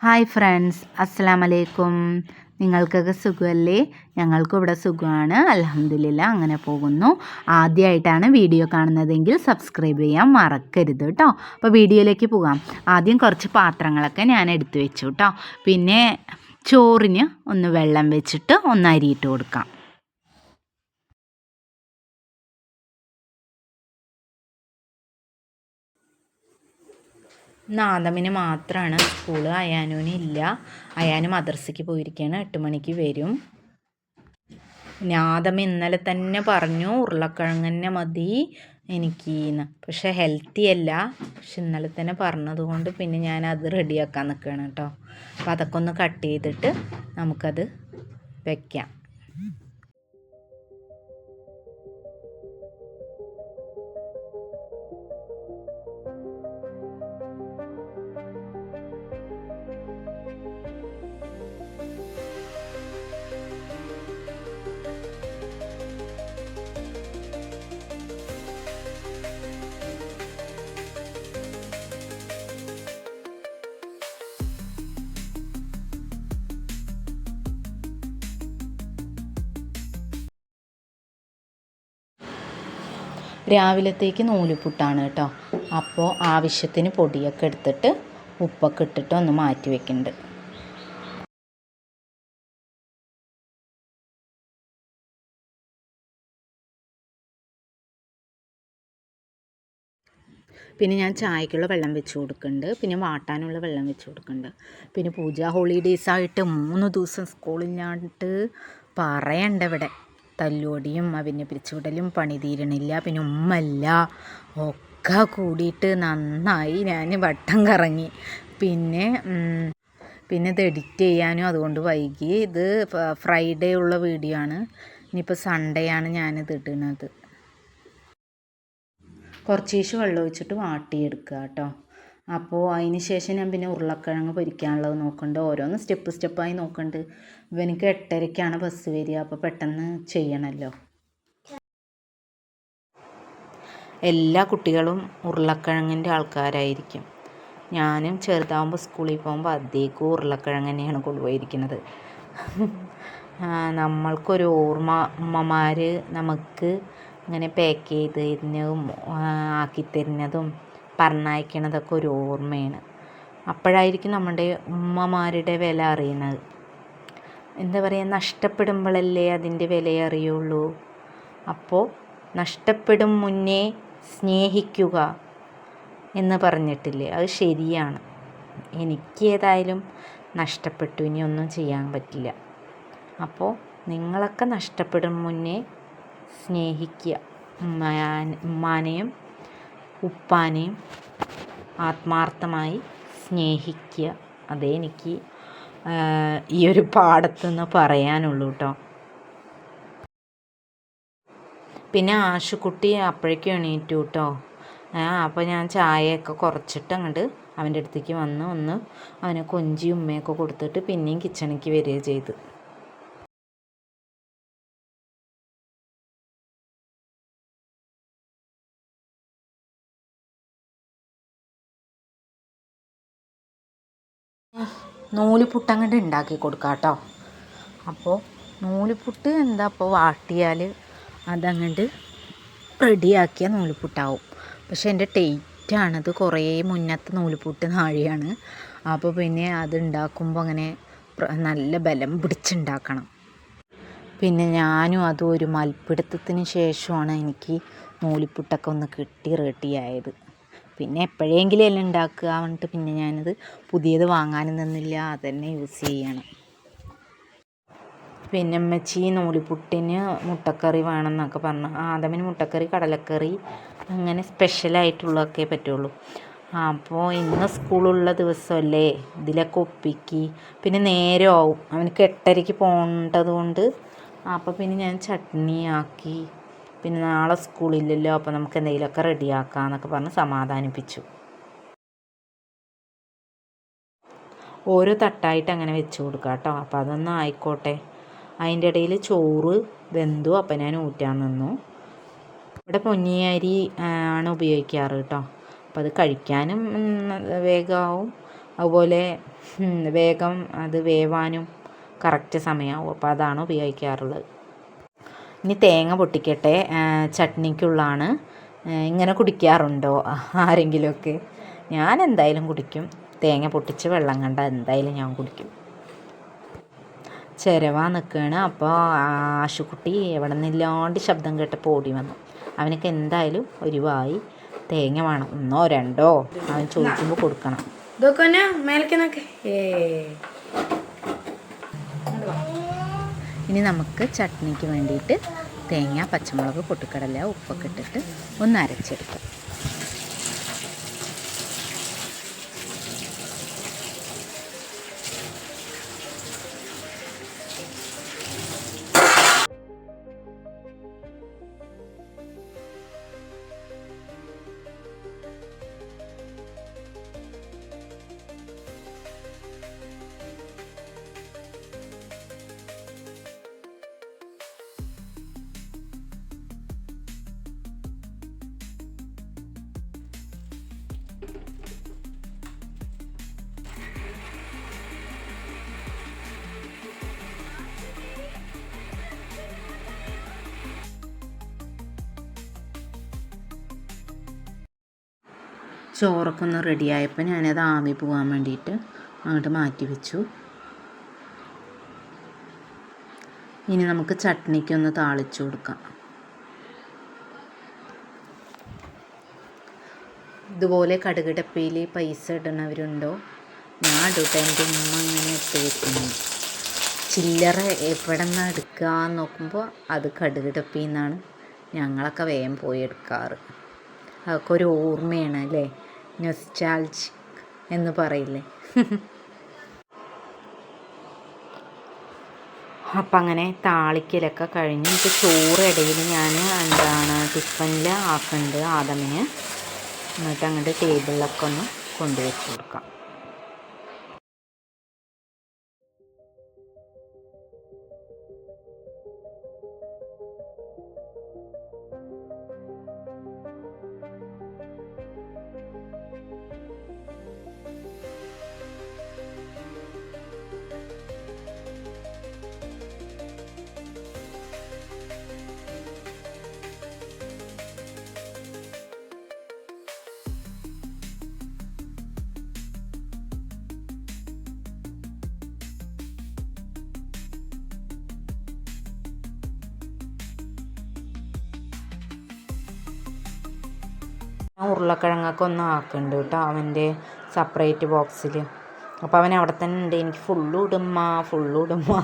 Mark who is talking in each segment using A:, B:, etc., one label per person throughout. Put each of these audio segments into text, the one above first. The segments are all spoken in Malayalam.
A: ഹായ് ഫ്രണ്ട്സ്, അസ്സലാമു അലൈക്കും. നിങ്ങൾക്കൊക്കെ സുഖമല്ലേ? ഞങ്ങൾക്കും ഇവിടെ സുഖമാണ്, അൽഹംദുലില്ലാ. അങ്ങനെ പോകുന്നു. ആദ്യമായിട്ടാണ് വീഡിയോ കാണുന്നതെങ്കിൽ സബ്സ്ക്രൈബ് ചെയ്യാൻ മറക്കരുത് കേട്ടോ. അപ്പോൾ വീഡിയോയിലേക്ക് പോകാം. ആദ്യം കുറച്ച് പാത്രങ്ങളൊക്കെ ഞാൻ എടുത്തു വെച്ചു കേട്ടോ. പിന്നെ ചോറിന് ഒന്ന് വെള്ളം വെച്ചിട്ട് ഒന്ന് അരിയിട്ട് കൊടുക്കാം. ഇന്ന് ആദമിന് മാത്രമാണ് സ്കൂള്, അയാനുവിന് ഇല്ല. അയാന് മദ്രസയ്ക്ക് പോയിരിക്കുകയാണ്, 8 മണിക്ക് വരും. പിന്നെ ആദം ഇന്നലെ തന്നെ പറഞ്ഞു ഉരുളക്കിഴങ്ങ് തന്നെ മതി എനിക്ക് എന്ന്. പക്ഷെ ഹെൽത്തി അല്ല. പക്ഷെ ഇന്നലെ തന്നെ പറഞ്ഞതുകൊണ്ട് പിന്നെ ഞാനത് റെഡിയാക്കാൻ നിൽക്കുകയാണ് കേട്ടോ. അപ്പോൾ അതൊക്കെ ഒന്ന് കട്ട് ചെയ്തിട്ട് നമുക്കത് വയ്ക്കാം. രാവിലത്തേക്ക് നൂലുപുട്ടാണ് കേട്ടോ. അപ്പോൾ ആവശ്യത്തിന് പൊടിയൊക്കെ എടുത്തിട്ട് ഉപ്പൊക്കെ ഇട്ടിട്ട് ഒന്ന് മാറ്റി വെക്കുന്നുണ്ട്. പിന്നെ ഞാൻ ചായക്കുള്ള വെള്ളം വെച്ച് കൊടുക്കുന്നുണ്ട്. പിന്നെ വാട്ടാനുള്ള വെള്ളം വെച്ച് കൊടുക്കുന്നുണ്ട്. പിന്നെ പൂജ ഹോളിഡേയ്സായിട്ട് 3 ദിവസം സ്കൂളില്ലാണ്ട് പറയണ്ട ഇവിടെ. തല്ലുപൊടിയും അവനെ പിരിച്ചുവിടലും പണി തീരണില്ല. പിന്നെ ഉമ്മല്ല, ഒക്കെ കൂടിയിട്ട് നന്നായി ഞാൻ വട്ടം കറങ്ങി. പിന്നെ ഇത് എഡിറ്റ് ചെയ്യാനും അതുകൊണ്ട് വൈകി. ഇത് ഫ്രൈഡേ ഉള്ള വീഡിയോ ആണ്. ഇനിയിപ്പോൾ സൺഡേ ആണ് ഞാനിത് ഇടുന്നത്. കുറച്ച് വെള്ളം ഒഴിച്ചിട്ട് വാട്ടിയെടുക്കുക കേട്ടോ. അപ്പോൾ അതിന് ശേഷം ഞാൻ പിന്നെ ഉരുളക്കിഴങ്ങ് പൊരിക്കാനുള്ളത് നോക്കുന്നുണ്ട്. ഓരോന്ന് സ്റ്റെപ്പായി നോക്കുന്നുണ്ട്. ഇവനിക്ക് 8:30-ക്കാണ് ബസ് വരിക. അപ്പോൾ പെട്ടെന്ന് ചെയ്യണമല്ലോ. എല്ലാ കുട്ടികളും ഉരുളക്കിഴങ്ങിൻ്റെ ആൾക്കാരായിരിക്കും. ഞാനും ചെറുതാവുമ്പോൾ സ്കൂളിൽ പോകുമ്പോൾ അധികം ഉരുളക്കിഴങ്ങ് തന്നെയാണ് കൊണ്ടുപോയിരിക്കുന്നത്. നമ്മൾക്കൊരു ഓർമ്മ, ഉമ്മമാർ നമുക്ക് ഇങ്ങനെ പാക്ക് ചെയ്ത് തരുന്നതും ആക്കിത്തരുന്നതും പറഞ്ഞയക്കണതൊക്കെ ഒരു ഓർമ്മയാണ്. അപ്പോഴായിരിക്കും നമ്മുടെ ഉമ്മമാരുടെ വില അറിയുന്നത്. എന്താ പറയുക, നഷ്ടപ്പെടുമ്പോഴല്ലേ അതിൻ്റെ വില അറിയുള്ളൂ. അപ്പോൾ നഷ്ടപ്പെടും മുന്നേ സ്നേഹിക്കുക എന്ന് പറഞ്ഞിട്ടില്ലേ, അത് ശരിയാണ്. എനിക്ക് ഏതായാലും നഷ്ടപ്പെട്ടു, ഇനിയൊന്നും ചെയ്യാൻ പറ്റില്ല. അപ്പോൾ നിങ്ങളൊക്കെ നഷ്ടപ്പെടും മുന്നേ സ്നേഹിക്കുക. ഉമ്മാനെയും ഉപ്പാനെയും ആത്മാർത്ഥമായി സ്നേഹിക്കുക. അതേ എനിക്ക് ഈ ഒരു പാഠത്തുനിന്ന് പറയാനുള്ളൂ കേട്ടോ. പിന്നെ ആശുക്കുട്ടി അപ്പോഴേക്കും എണീറ്റു കേട്ടോ. അപ്പോൾ ഞാൻ ചായയൊക്കെ കുറച്ചിട്ട് അങ്ങോട്ട് അവൻ്റെ അടുത്തേക്ക് വന്ന് ഒന്ന് അവനെ കൊഞ്ചി ഉമ്മയൊക്കെ കൊടുത്തിട്ട് പിന്നെയും കിച്ചണിക്ക് വരിക ചെയ്ത്. നൂലുപുട്ട് അങ്ങോട്ട് ഉണ്ടാക്കി കൊടുക്കാം കേട്ടോ. അപ്പോൾ നൂലുപുട്ട് എന്താ, അപ്പോൾ വാട്ടിയാൽ അതങ്ങോട്ട് റെഡിയാക്കിയ നൂലുപുട്ടാവും. പക്ഷേ എൻ്റെ ടേറ്റാണത്, കുറേ മുന്നത്തെ നൂലുപുട്ട് നാഴിയാണ്. അപ്പോൾ പിന്നെ അത് ഉണ്ടാക്കുമ്പോൾ അങ്ങനെ നല്ല ബലം പിടിച്ചുണ്ടാക്കണം. പിന്നെ ഞാനും അതും ഒരു മൽപ്പിടുത്തത്തിന് ശേഷമാണ് എനിക്ക് നൂലുപുട്ടൊക്കെ ഒന്ന് കിട്ടി റെഡിയായത്. പിന്നെ എപ്പോഴെങ്കിലും എല്ലാം ഉണ്ടാക്കുക എന്നിട്ട് പിന്നെ ഞാനത് പുതിയത് വാങ്ങാനും നിന്നില്ല, അതുതന്നെ യൂസ് ചെയ്യണം. പിന്നെ അമ്മച്ചി നൂലുപുട്ടിന് മുട്ടക്കറി വേണമെന്നൊക്കെ പറഞ്ഞു. ആദമിന് മുട്ടക്കറി, കടലക്കറി അങ്ങനെ സ്പെഷ്യലായിട്ടുള്ളതൊക്കെ പറ്റുള്ളൂ. അപ്പോൾ ഇന്ന് സ്കൂളുള്ള ദിവസമല്ലേ, ഇതിലൊക്കെ ഒപ്പിക്ക്. പിന്നെ നേരമാവും, അവനക്ക് 8:30-ക്ക് പോകേണ്ടത് കൊണ്ട്. അപ്പോൾ പിന്നെ ഞാൻ ചട്നി ആക്കി. പിന്നെ നാളെ സ്കൂളില്ലല്ലോ, അപ്പോൾ നമുക്ക് എന്തെങ്കിലുമൊക്കെ റെഡിയാക്കാമെന്നൊക്കെ പറഞ്ഞ് സമാധാനിപ്പിച്ചു. ഓരോ തട്ടായിട്ട് അങ്ങനെ വെച്ച് കൊടുക്കാം കേട്ടോ. അപ്പോൾ അതൊന്നും ആയിക്കോട്ടെ. അതിൻ്റെ ഇടയിൽ ചോറ് വെന്തു. അപ്പം ഞാൻ ഊറ്റാൻ നിന്നു. ഇവിടെ പൊന്നിയരി ആണ് ഉപയോഗിക്കാറ് കേട്ടോ. അപ്പോൾ അത് കഴിക്കാനും വേഗമാവും, അതുപോലെ വേഗം അത് വേവാനും കറക്റ്റ് സമയമാവും. അപ്പോൾ അതാണ് ഉപയോഗിക്കാറുള്ളത്. ഇനി തേങ്ങ പൊട്ടിക്കട്ടെ. ചട്നിക്കുള്ളതാണ്. ഇങ്ങനെ കുടിക്കാറുണ്ടോ ആരെങ്കിലുമൊക്കെ? ഞാൻ എന്തായാലും കുടിക്കും. തേങ്ങ പൊട്ടിച്ച് വെള്ളം കണ്ട എന്തായാലും ഞാൻ കുടിക്കും. ചിരവാൻ നിൽക്കുകയാണ്. അപ്പോൾ ആശുക്കുട്ടി എവിടെ നിന്നില്ലാണ്ട് ശബ്ദം കേട്ടപ്പോൾ ഓടി വന്നു. അവനൊക്കെ എന്തായാലും ഒരു വായി തേങ്ങ വേണം, 1 2 അവൻ ചോദിക്കുമ്പോൾ കൊടുക്കണം. ഇനി നമുക്ക് ചട്നിക്ക് വേണ്ടിയിട്ട് തേങ്ങ, പച്ചമുളക്, പൊട്ടിക്കടല, ഉപ്പൊക്കെ ഇട്ടിട്ട് ഒന്ന് അരച്ചെടുക്കാം. ചോറൊക്കെ ഒന്ന് റെഡിയായപ്പോൾ ഞാനത് ആവി പോകാൻ വേണ്ടിയിട്ട് അങ്ങോട്ട് മാറ്റി വെച്ചു. ഇനി നമുക്ക് ചട്നിക്കൊന്ന് താളിച്ചു കൊടുക്കാം. ഇതുപോലെ കടുക് ഡപ്പയിൽ പൈസ ഇടുന്നവരുണ്ടോ? ഞാൻ ഇടട്ടെ. എൻ്റെ ഉമ്മ അങ്ങനെ ഇട്ട് വെക്കുന്നു. ചില്ലറ എവിടെ നിന്നാണ് എടുക്കുക എന്ന് നോക്കുമ്പോൾ അത് കടുക് ഡപ്പയിൽ നിന്നാണ് ഞങ്ങളൊക്കെ വേഗം പോയി എടുക്കാറ്. അതൊക്കെ ഒരു ഓർമ്മയാണ് അല്ലേ? നൊസ്റ്റാൾജിക് എന്ന് പറയില്ലേ. അപ്പം അങ്ങനെ താളിക്കലൊക്കെ കഴിഞ്ഞ് എനിക്ക് ചോറ് ഇടയിൽ ഞാൻ ടിഫനിൽ ആക്കുന്നുണ്ട് ആദമിന്. എന്നിട്ട് അങ്ങോട്ട് ടേബിളിലൊക്കെ ഒന്ന് കൊണ്ടുവച്ച് കൊടുക്കാം. ഞാൻ ഉരുളക്കിഴങ്ങൊക്കെ ഒന്ന് ആക്കുന്നുണ്ട് കേട്ടോ അവൻ്റെ സെപ്പറേറ്റ് ബോക്സിൽ. അപ്പോൾ അവൻ അവിടെ തന്നെ ഉണ്ട്. എനിക്ക് ഫുള്ള് ഇടുമ്മ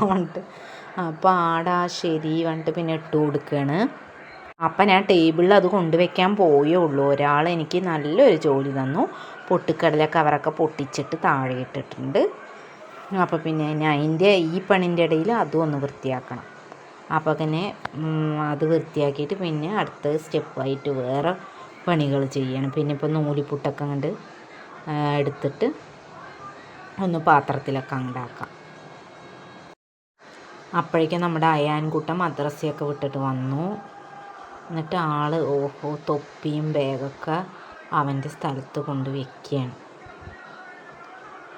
A: പറഞ്ഞിട്ട്. അപ്പോൾ ആടാ ശരി പറഞ്ഞിട്ട് പിന്നെ ഇട്ട് കൊടുക്കുകയാണ്. അപ്പം ഞാൻ ടേബിളിൽ അത് കൊണ്ടുവയ്ക്കാൻ പോയേ ഉള്ളൂ. ഒരാൾ എനിക്ക് നല്ലൊരു ജോലി തന്നു. പൊട്ടിക്കടല കവറൊക്കെ പൊട്ടിച്ചിട്ട് താഴെ ഇട്ടിട്ടുണ്ട്. അപ്പോൾ പിന്നെ ഞാൻ അതിൻ്റെ ഈ പണിൻ്റെ ഇടയിൽ അതും ഒന്ന് വൃത്തിയാക്കണം. അപ്പോൾ പിന്നെ അത് വൃത്തിയാക്കിയിട്ട് പിന്നെ അടുത്ത സ്റ്റെപ്പായിട്ട് വേറെ പണികൾ ചെയ്യണം. പിന്നെ ഇപ്പോൾ നൂലിപ്പുട്ടൊക്കെ അങ്ങോട്ട് എടുത്തിട്ട് ഒന്ന് പാത്രത്തിലൊക്കെ അങ്ങോട്ടാക്കാം. അപ്പോഴേക്കും നമ്മുടെ അയാൻകുട്ടൻ മദ്രസയൊക്കെ വിട്ടിട്ട് വന്നു. എന്നിട്ട് ഓഹോ തൊപ്പിയും ബാഗൊക്കെ അവൻ്റെ സ്ഥലത്ത് കൊണ്ട് വയ്ക്കുകയാണ്.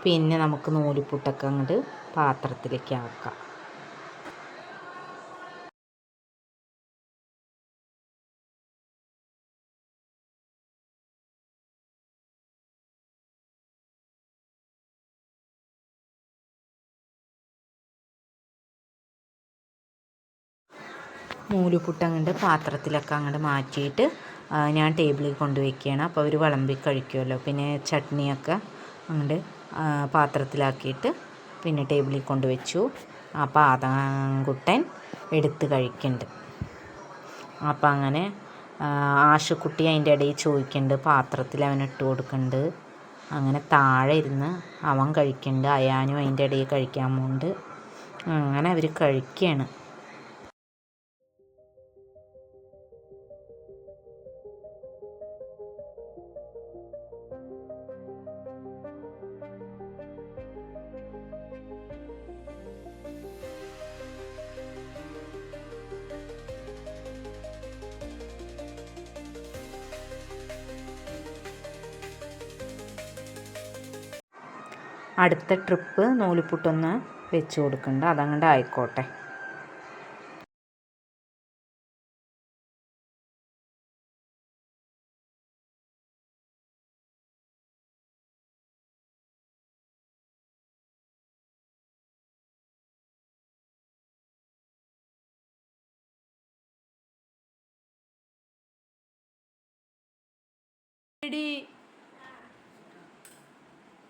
A: പിന്നെ നമുക്ക് നൂലിപ്പുട്ടൊക്കെ അങ്ങോട്ട് പാത്രത്തിലേക്ക് ആക്കാം. നൂലുപുട്ട് അങ്ങോട്ട് പാത്രത്തിലൊക്കെ അങ്ങോട്ട് മാറ്റിയിട്ട് ഞാൻ ടേബിളിൽ കൊണ്ടുവയ്ക്കുകയാണ്. അപ്പോൾ അവർ വിളമ്പി കഴിക്കുമല്ലോ. പിന്നെ ചട്നിയൊക്കെ അങ്ങോട്ട് പാത്രത്തിലാക്കിയിട്ട് പിന്നെ ടേബിളിൽ കൊണ്ടുവച്ചു. അപ്പോൾ ആദംകുട്ടൻ എടുത്ത് കഴിക്കുന്നുണ്ട്. അപ്പം അങ്ങനെ ആശുക്കുട്ടി അതിൻ്റെ ഇടയിൽ ചോദിക്കുന്നുണ്ട്, പാത്രത്തിൽ അവൻ ഇട്ട് കൊടുക്കുന്നുണ്ട്. അങ്ങനെ താഴെ ഇരുന്ന് അവൻ കഴിക്കുന്നുണ്ട്. അയാനും അതിൻ്റെ ഇടയിൽ കഴിക്കാൻ പോകുന്നുണ്ട്. അങ്ങനെ അവർ കഴിക്കുകയാണ്. അടുത്ത ട്രിപ്പ് നൂലുപുട്ടൊന്ന് വെച്ച് കൊടുക്കുന്നുണ്ട്, അതങ്ങോട്ട് ആയിക്കോട്ടെ.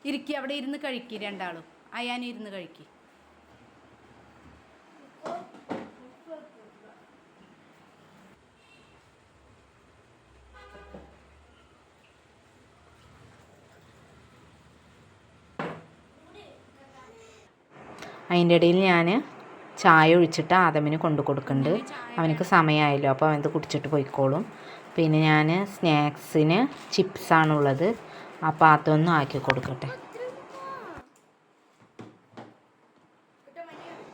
A: ഇരിക്കി, അവിടെ ഇരുന്ന് കഴിക്കി, രണ്ടാളും അയാനിരുന്ന് കഴിക്കി. അതിൻ്റെ ഇടയിൽ ഞാൻ ചായ ഒഴിച്ചിട്ട് ആദമിന് കൊണ്ടു കൊടുക്കുന്നുണ്ട്. അവനക്ക് സമയമായല്ലോ, അപ്പോൾ അവനത് കുടിച്ചിട്ട് പോയിക്കോളും. പിന്നെ ഞാൻ സ്നാക്സിന് ചിപ്സാണുള്ളത്, അപ്പോൾ അതൊന്നും ആക്കി കൊടുക്കട്ടെ.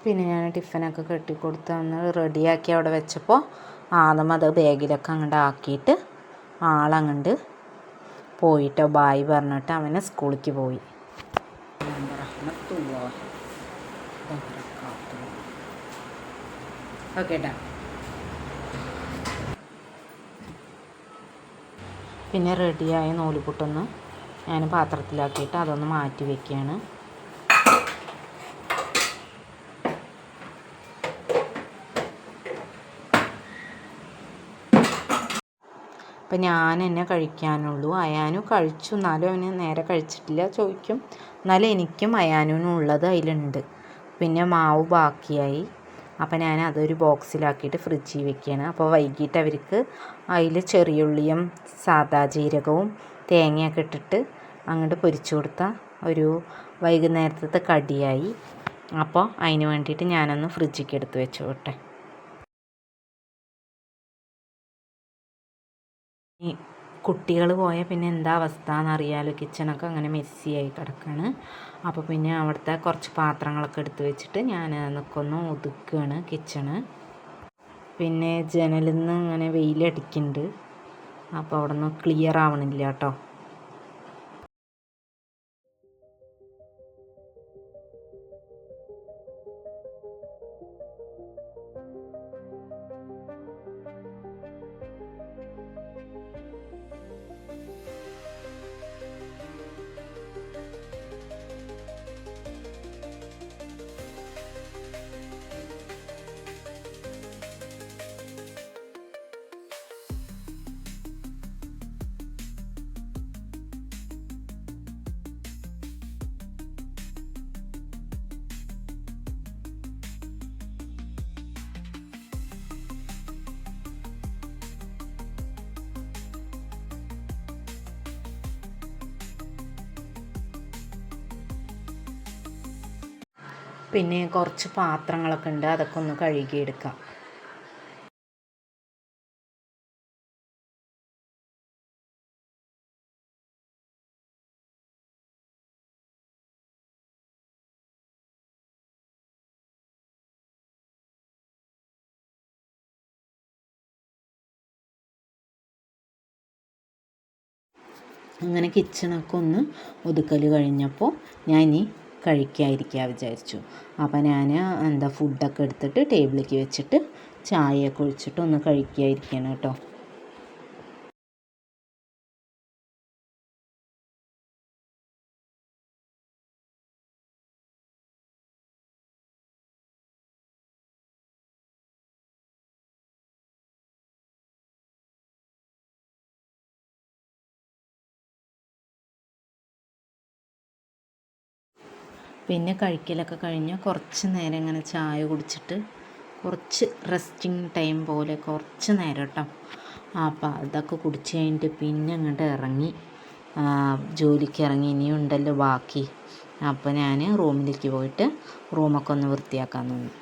A: പിന്നെ ഞാൻ ടിഫിനൊക്കെ കെട്ടിക്കൊടുത്ത് അന്ന് റെഡിയാക്കി അവിടെ വെച്ചപ്പോൾ ആദം അത് ബാഗിലൊക്കെ അങ്ങോട്ട് ആക്കിയിട്ട് ആളങ്ങോട്ട് പോയിട്ടോ, ബായ് പറഞ്ഞിട്ട് അവനെ സ്കൂളിലേക്ക് പോയി. ഓക്കേട്ടാ. പിന്നെ റെഡിയായ നൂലുപുട്ടൊന്ന് ഞാൻ പാത്രത്തിലാക്കിയിട്ട് അതൊന്ന് മാറ്റി വയ്ക്കുകയാണ്. അപ്പം ഞാൻ എന്നെ കഴിക്കാനുള്ളൂ. അയാനും കഴിച്ചു, എന്നാലും അവന് നേരെ കഴിച്ചിട്ടില്ല, ചോദിക്കും. എന്നാലും എനിക്കും അയാനും ഉള്ളത് അതിലുണ്ട്. പിന്നെ മാവ് ബാക്കിയായി, അപ്പം ഞാൻ അതൊരു ബോക്സിലാക്കിയിട്ട് ഫ്രിഡ്ജിൽ വെക്കുകയാണ്. അപ്പോൾ വൈകിട്ട് അവർക്ക് അതിൽ ചെറിയുള്ളിയും സാദാ ജീരകവും തേങ്ങയൊക്കെ ഇട്ടിട്ട് അങ്ങോട്ട് പൊരിച്ചു കൊടുത്താൽ ഒരു വൈകുന്നേരത്തെ കടിയായി. അപ്പോൾ അതിന് വേണ്ടിയിട്ട് ഞാനൊന്ന് ഫ്രിഡ്ജിലേക്ക് എടുത്ത് വെച്ചോട്ടെ. ഈ കുട്ടികൾ പോയാൽ പിന്നെ എന്താ അവസ്ഥ എന്നറിയാലോ, കിച്ചണൊക്കെ അങ്ങനെ മെസ്സിയായി കിടക്കുകയാണ്. അപ്പോൾ പിന്നെ അവിടുത്തെ കുറച്ച് പാത്രങ്ങളൊക്കെ എടുത്ത് വെച്ചിട്ട് ഞാൻ അതൊക്കെ ഒന്ന് ഒതുക്കുകയാണ് കിച്ചണ്. പിന്നെ ജനലിൽ നിന്ന് ഇങ്ങനെ വെയിലടിക്കുന്നുണ്ട്, അപ്പോൾ അവിടെ നിന്ന് ക്ലിയർ ആവണില്ല കേട്ടോ. പിന്നെ കുറച്ച് പാത്രങ്ങളൊക്കെ ഉണ്ട്, അതൊക്കെ ഒന്ന് കഴുകിയെടുക്കാം. അങ്ങനെ കിച്ചണൊക്കെ ഒന്ന് ഒതുക്കൽ കഴിഞ്ഞപ്പോൾ ഞാൻ ഇനി കഴിക്കാതിരിക്കാൻ വിചാരിച്ചു. അപ്പോൾ ഞാൻ ഫുഡൊക്കെ എടുത്തിട്ട് ടേബിളിലേക്ക് വെച്ചിട്ട് ചായയൊക്കെ ഒഴിച്ചിട്ട് ഒന്ന് കഴിക്കാതിരിക്കണം കേട്ടോ. പിന്നെ കഴിക്കലൊക്കെ കഴിഞ്ഞ് കുറച്ച് നേരം ഇങ്ങനെ ചായ കുടിച്ചിട്ട് കുറച്ച് റെസ്റ്റിംഗ് ടൈം പോലെ കുറച്ച് നേരം കേട്ടോ. അപ്പോൾ അതൊക്കെ കുടിച്ച് കഴിഞ്ഞിട്ട് പിന്നെ അങ്ങോട്ട് ഇറങ്ങി, ജോലിക്ക് ഇറങ്ങി. ഇനിയും ഉണ്ടല്ലോ ബാക്കി. അപ്പോൾ ഞാൻ റൂമിലേക്ക് പോയിട്ട് റൂമൊക്കെ ഒന്ന് വൃത്തിയാക്കാൻ തോന്നി.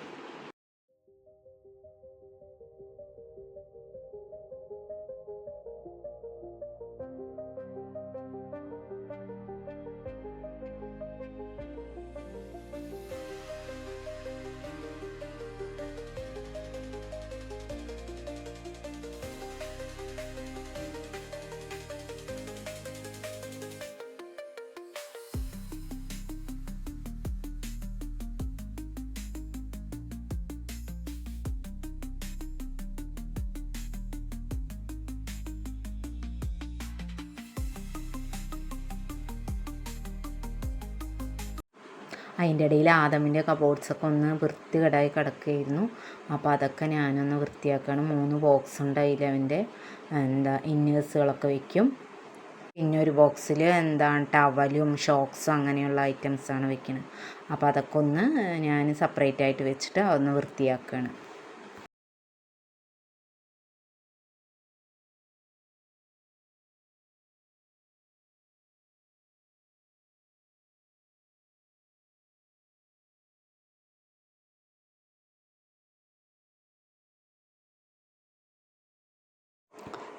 A: അതിൻ്റെ ഇടയിൽ ആദമിൻ്റെ കബോർഡ്സൊക്കെ ഒന്ന് വൃത്തികേടായി കിടക്കുകയായിരുന്നു. അപ്പോൾ അതൊക്കെ ഞാനൊന്ന് വൃത്തിയാക്കുകയാണ്. 3 ബോക്സ് ഉണ്ട്. അതിൽ അവൻ്റെ ഇന്നേഴ്സുകളൊക്കെ വയ്ക്കും. പിന്നെ ഒരു ബോക്സിൽ ടവലും ഷോക്സും അങ്ങനെയുള്ള ഐറ്റംസാണ് വെക്കുന്നത്. അപ്പോൾ അതൊക്കെ ഒന്ന് ഞാൻ സെപ്പറേറ്റ് ആയിട്ട് വെച്ചിട്ട് ഒന്ന് വൃത്തിയാക്കുകയാണ്.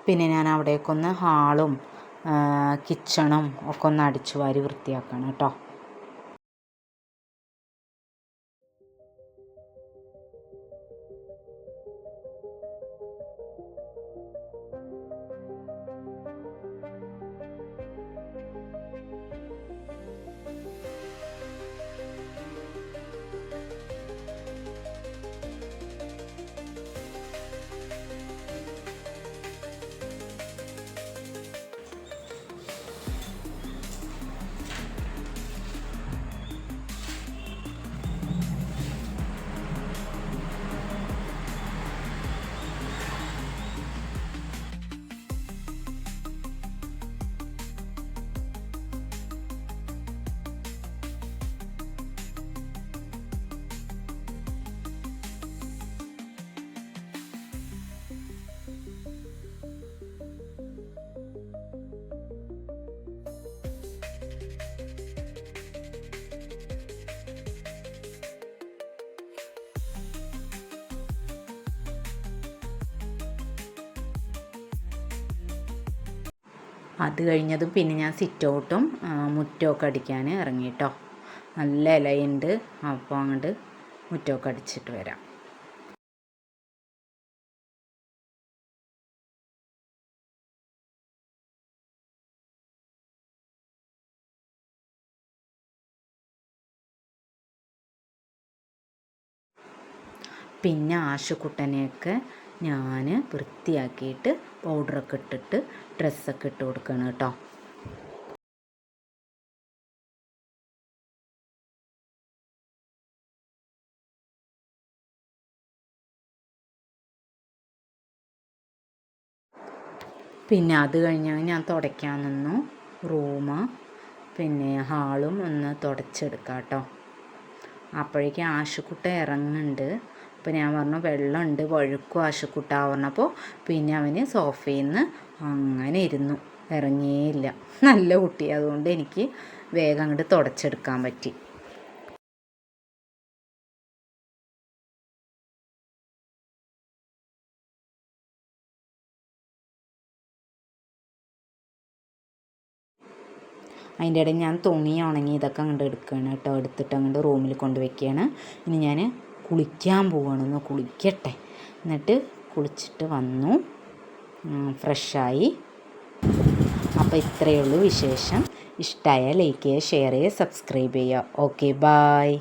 A: പിന്നെ ഞാൻ അവിടേക്കൊന്ന് ഹാളും കിച്ചണും ഒക്കെ ഒന്ന് അടിച്ചു വാരി വൃത്തിയാക്കണം കേട്ടോ. അത് കഴിഞ്ഞതും പിന്നെ ഞാൻ സിറ്റ് ഔട്ടും മുറ്റമൊക്കെ അടിക്കാൻ ഇറങ്ങി കേട്ടോ. നല്ല ഇലയുണ്ട്. അപ്പോൾ അങ്ങോട്ട് മുറ്റമൊക്കെ അടിച്ചിട്ട് വരാം. പിന്നെ ആശുക്കുട്ടനെയൊക്കെ ഞാൻ വൃത്തിയാക്കിയിട്ട് പൗഡറൊക്കെ ഇട്ടിട്ട് ഡ്രസ്സൊക്കെ ഇട്ട് കൊടുക്കണം കേട്ടോ. പിന്നെ അത് കഴിഞ്ഞ് ഞാൻ തുടയ്ക്കാൻ നിന്നു. റൂമ് പിന്നെ ഹാളും ഒന്ന് തുടച്ചെടുക്കാം കേട്ടോ. അപ്പോഴേക്കും ആശുക്കുട്ട ഇറങ്ങുന്നുണ്ട്. അപ്പോൾ ഞാൻ പറഞ്ഞു വെള്ളമുണ്ട് വഴുക്കും ആശുക്കുട്ട പറഞ്ഞപ്പോൾ പിന്നെ അവന് സോഫയിൽ നിന്ന് അങ്ങനെ ഇരുന്നു, ഇറങ്ങിയേയില്ല. നല്ല കുട്ടി, അതുകൊണ്ട് എനിക്ക് വേഗം അങ്ങോട്ട് തുടച്ചെടുക്കാൻ പറ്റി. അതിൻ്റെ ഇടയിൽ ഞാൻ തുണി ഉണങ്ങി ഇതൊക്കെ അങ്ങോട്ട് എടുക്കുകയാണ് കേട്ടോ. എടുത്തിട്ട് അങ്ങോട്ട് റൂമിൽ കൊണ്ട് വയ്ക്കുകയാണ്. ഇനി ഞാൻ കുളിക്കാൻ പോവുകയാണ്. ഒന്ന് കുളിക്കട്ടെ. എന്നിട്ട് കുളിച്ചിട്ട് വന്നു, ഫ്രഷായി. അപ്പോൾ ഇത്രയേ ഉള്ളൂ വിശേഷം. ഇഷ്ടമായാൽ ലൈക്ക് ചെയ്യുക, ഷെയർ ചെയ്യുക, സബ്സ്ക്രൈബ് ചെയ്യുക. Okay, bye.